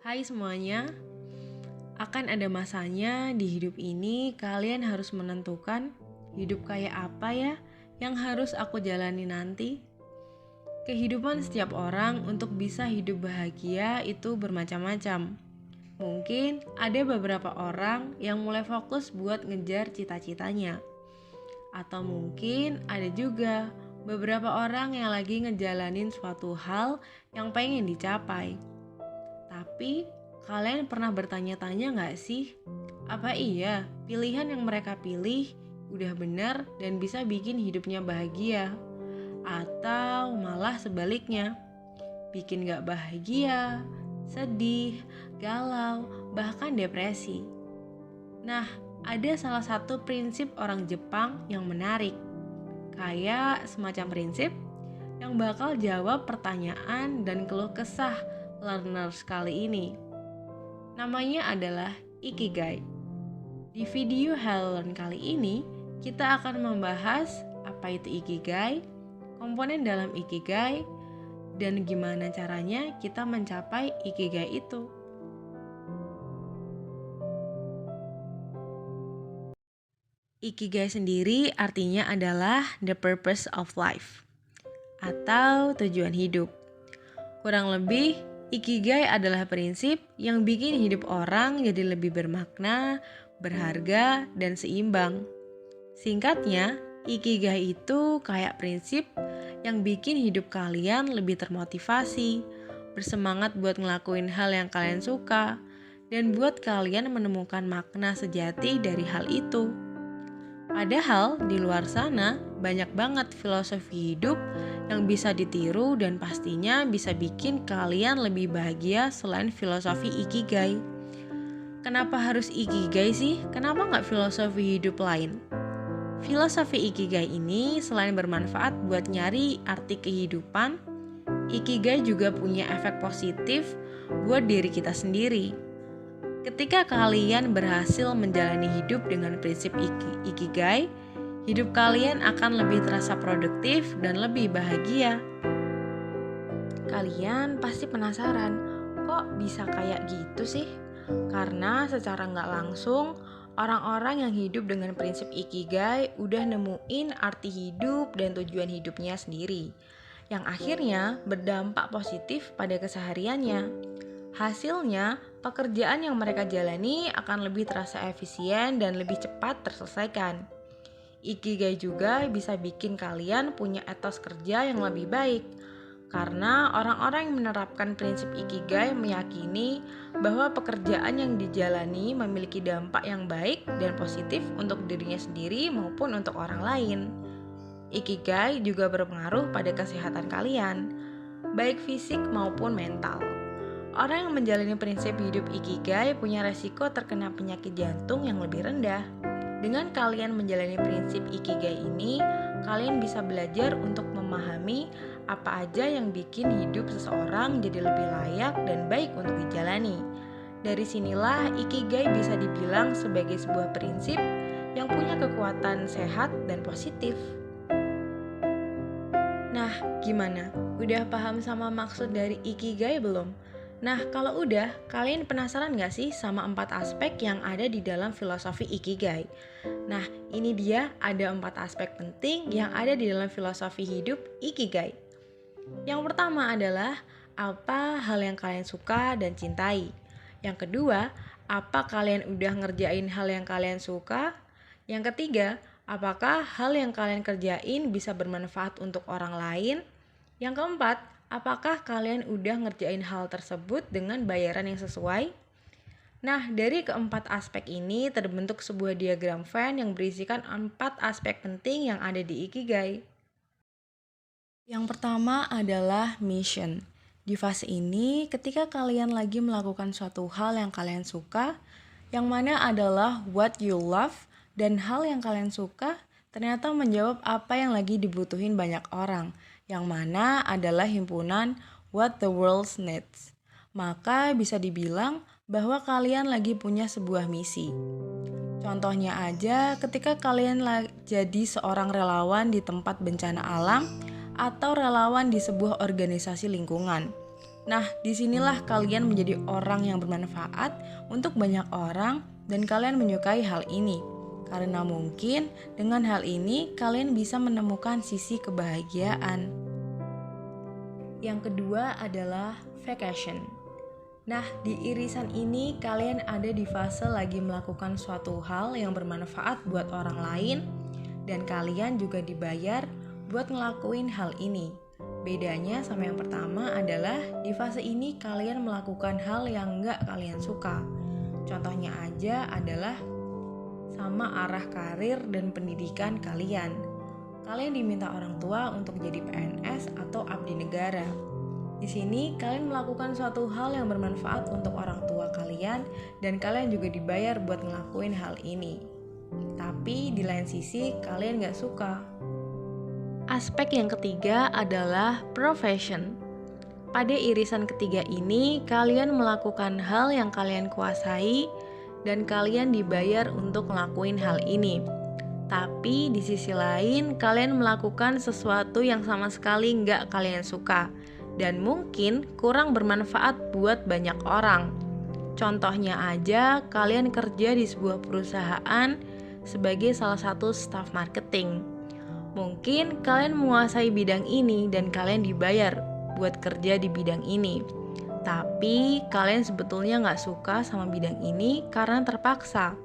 Hai semuanya, akan ada masanya di hidup ini kalian harus menentukan hidup kayak apa ya yang harus aku jalani nanti. Kehidupan setiap orang untuk bisa hidup bahagia itu bermacam-macam. Mungkin ada beberapa orang yang mulai fokus buat ngejar cita-citanya. Atau mungkin ada juga beberapa orang yang lagi ngejalanin suatu hal yang pengen dicapai. Tapi, kalian pernah bertanya-tanya gak sih? Apa iya pilihan yang mereka pilih udah benar dan bisa bikin hidupnya bahagia? Atau malah sebaliknya, bikin gak bahagia, sedih, galau, bahkan depresi. Nah, ada salah satu prinsip orang Jepang yang menarik. Kayak semacam prinsip yang bakal jawab pertanyaan dan keluh kesah learners kali ini. Namanya adalah Ikigai. Di video Helen kali ini, kita akan membahas apa itu Ikigai, komponen dalam Ikigai, dan gimana caranya kita mencapai Ikigai itu. Ikigai sendiri artinya adalah the purpose of life atau tujuan hidup. Kurang lebih, Ikigai adalah prinsip yang bikin hidup orang jadi lebih bermakna, berharga, dan seimbang. Singkatnya, Ikigai itu kayak prinsip yang bikin hidup kalian lebih termotivasi, bersemangat buat ngelakuin hal yang kalian suka, dan buat kalian menemukan makna sejati dari hal itu. Padahal di luar sana banyak banget filosofi hidup yang bisa ditiru dan pastinya bisa bikin kalian lebih bahagia selain filosofi Ikigai. Kenapa harus Ikigai sih? Kenapa nggak filosofi hidup lain? Filosofi Ikigai ini selain bermanfaat buat nyari arti kehidupan, Ikigai juga punya efek positif buat diri kita sendiri. Ketika kalian berhasil menjalani hidup dengan prinsip Ikigai, hidup kalian akan lebih terasa produktif dan lebih bahagia. Kalian pasti penasaran, kok bisa kayak gitu sih? Karena secara nggak langsung, orang-orang yang hidup dengan prinsip Ikigai udah nemuin arti hidup dan tujuan hidupnya sendiri, yang akhirnya berdampak positif pada kesehariannya. Hasilnya, pekerjaan yang mereka jalani akan lebih terasa efisien dan lebih cepat terselesaikan. Ikigai juga bisa bikin kalian punya etos kerja yang lebih baik. Karena orang-orang yang menerapkan prinsip Ikigai meyakini bahwa pekerjaan yang dijalani memiliki dampak yang baik dan positif untuk dirinya sendiri maupun untuk orang lain. Ikigai juga berpengaruh pada kesehatan kalian, baik fisik maupun mental. Orang yang menjalani prinsip hidup Ikigai punya resiko terkena penyakit jantung yang lebih rendah. Dengan kalian menjalani prinsip Ikigai ini, kalian bisa belajar untuk memahami apa aja yang bikin hidup seseorang jadi lebih layak dan baik untuk dijalani. Dari sinilah Ikigai bisa dibilang sebagai sebuah prinsip yang punya kekuatan sehat dan positif. Nah, gimana? Udah paham sama maksud dari Ikigai belum? Nah, kalau udah, kalian penasaran gak sih sama 4 aspek yang ada di dalam filosofi Ikigai? Nah, ini dia ada 4 aspek penting yang ada di dalam filosofi hidup Ikigai. Yang pertama adalah apa hal yang kalian suka dan cintai. Yang kedua, apa kalian udah ngerjain hal yang kalian suka? Yang ketiga, apakah hal yang kalian kerjain bisa bermanfaat untuk orang lain? Yang keempat, apakah kalian udah ngerjain hal tersebut dengan bayaran yang sesuai? Nah, dari keempat aspek ini terbentuk sebuah diagram Venn yang berisikan 4 aspek penting yang ada di Ikigai. Yang pertama adalah mission. Di fase ini, ketika kalian lagi melakukan suatu hal yang kalian suka, yang mana adalah what you love, dan hal yang kalian suka ternyata menjawab apa yang lagi dibutuhin banyak orang, yang mana adalah himpunan what the world needs. Maka bisa dibilang bahwa kalian lagi punya sebuah misi. Contohnya aja ketika kalian jadi seorang relawan di tempat bencana alam atau relawan di sebuah organisasi lingkungan. Nah, disinilah kalian menjadi orang yang bermanfaat untuk banyak orang dan kalian menyukai hal ini. Karena mungkin dengan hal ini kalian bisa menemukan sisi kebahagiaan. Yang kedua adalah vacation. Nah, di irisan ini kalian ada di fase lagi melakukan suatu hal yang bermanfaat buat orang lain dan kalian juga dibayar buat ngelakuin hal ini. Bedanya sama yang pertama adalah di fase ini kalian melakukan hal yang nggak kalian suka. Contohnya aja adalah sama arah karir dan pendidikan kalian. Kalian diminta orang tua untuk jadi PNS atau abdi negara. Di sini kalian melakukan suatu hal yang bermanfaat untuk orang tua kalian dan kalian juga dibayar buat ngelakuin hal ini. Tapi di lain sisi kalian nggak suka. Aspek yang ketiga adalah profession. Pada irisan ketiga ini, kalian melakukan hal yang kalian kuasai dan kalian dibayar untuk ngelakuin hal ini. Tapi di sisi lain, kalian melakukan sesuatu yang sama sekali nggak kalian suka dan mungkin kurang bermanfaat buat banyak orang. Contohnya aja, kalian kerja di sebuah perusahaan sebagai salah satu staf marketing. Mungkin kalian menguasai bidang ini dan kalian dibayar buat kerja di bidang ini. Tapi kalian sebetulnya nggak suka sama bidang ini karena terpaksa.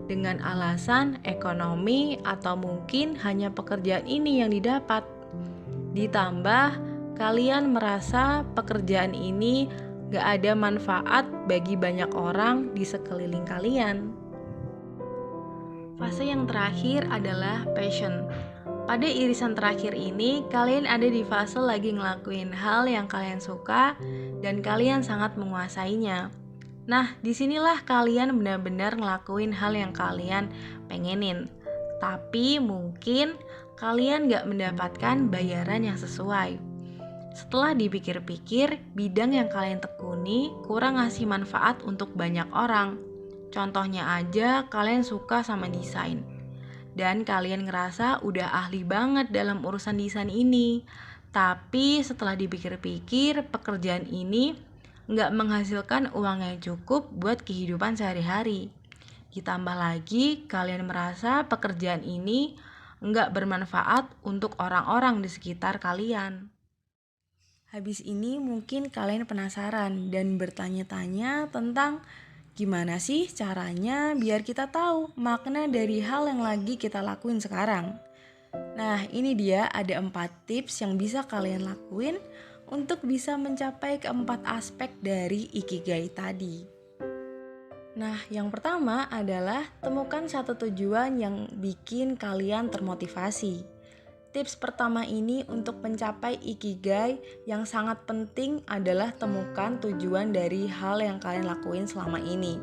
Dengan alasan ekonomi atau mungkin hanya pekerjaan ini yang didapat. Ditambah kalian merasa pekerjaan ini nggak ada manfaat bagi banyak orang di sekeliling kalian. Fase yang terakhir adalah passion. Pada irisan terakhir ini, kalian ada di fase lagi ngelakuin hal yang kalian suka dan kalian sangat menguasainya. Nah, disinilah kalian benar-benar ngelakuin hal yang kalian pengenin. Tapi mungkin kalian gak mendapatkan bayaran yang sesuai. Setelah dipikir-pikir, bidang yang kalian tekuni kurang ngasih manfaat untuk banyak orang. Contohnya aja, kalian suka sama desain. Dan kalian ngerasa udah ahli banget dalam urusan desain ini. Tapi setelah dipikir-pikir, pekerjaan ini nggak menghasilkan uang yang cukup buat kehidupan sehari-hari. Ditambah lagi, kalian merasa pekerjaan ini nggak bermanfaat untuk orang-orang di sekitar kalian. Habis ini mungkin kalian penasaran dan bertanya-tanya tentang gimana sih caranya biar kita tahu makna dari hal yang lagi kita lakuin sekarang. Nah, ini dia ada 4 tips yang bisa kalian lakuin untuk bisa mencapai keempat aspek dari Ikigai tadi. Nah, yang pertama adalah temukan satu tujuan yang bikin kalian termotivasi. Tips pertama ini untuk mencapai Ikigai yang sangat penting adalah temukan tujuan dari hal yang kalian lakuin selama ini.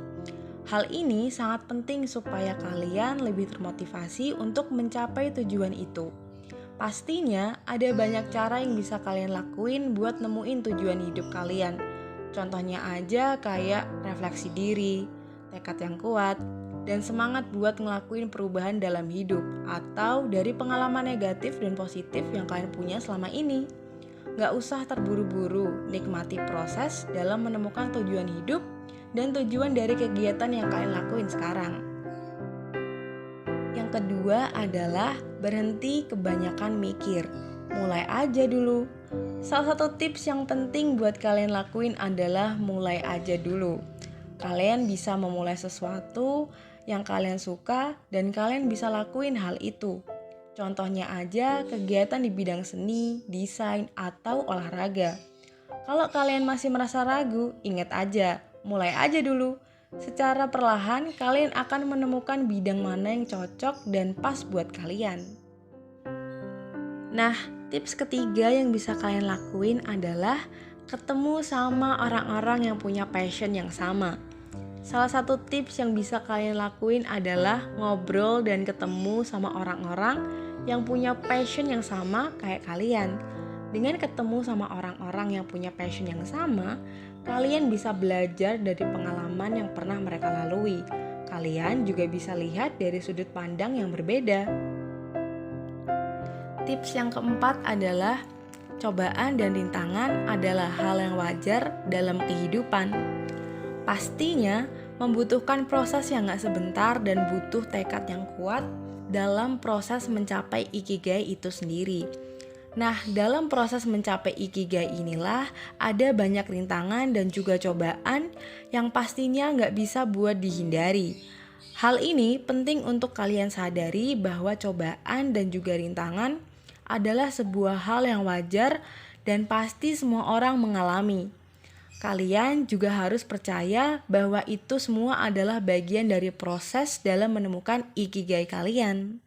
Hal ini sangat penting supaya kalian lebih termotivasi untuk mencapai tujuan itu. Pastinya ada banyak cara yang bisa kalian lakuin buat nemuin tujuan hidup kalian. Contohnya aja kayak refleksi diri, tekad yang kuat, dan semangat buat ngelakuin perubahan dalam hidup atau dari pengalaman negatif dan positif yang kalian punya selama ini. Gak usah terburu-buru, nikmati proses dalam menemukan tujuan hidup dan tujuan dari kegiatan yang kalian lakuin sekarang. Yang kedua adalah berhenti kebanyakan mikir. Mulai aja dulu. Salah satu tips yang penting buat kalian lakuin adalah mulai aja dulu. Kalian bisa memulai sesuatu yang kalian suka dan kalian bisa lakuin hal itu. Contohnya aja kegiatan di bidang seni, desain, atau olahraga. Kalau kalian masih merasa ragu, ingat aja, mulai aja dulu. Secara perlahan kalian akan menemukan bidang mana yang cocok dan pas buat kalian. Nah, tips ketiga yang bisa kalian lakuin adalah ketemu sama orang-orang yang punya passion yang sama. Salah satu tips yang bisa kalian lakuin adalah ngobrol dan ketemu sama orang-orang yang punya passion yang sama kayak kalian. Dengan ketemu sama orang-orang yang punya passion yang sama, kalian bisa belajar dari pengalaman yang pernah mereka lalui. Kalian juga bisa lihat dari sudut pandang yang berbeda. Tips yang keempat adalah cobaan dan rintangan adalah hal yang wajar dalam kehidupan. Pastinya membutuhkan proses yang gak sebentar dan butuh tekad yang kuat dalam proses mencapai ikigai itu sendiri. Nah, dalam proses mencapai ikigai inilah ada banyak rintangan dan juga cobaan yang pastinya gak bisa buat dihindari. Hal ini penting untuk kalian sadari bahwa cobaan dan juga rintangan adalah sebuah hal yang wajar dan pasti semua orang mengalami. Kalian juga harus percaya bahwa itu semua adalah bagian dari proses dalam menemukan ikigai kalian.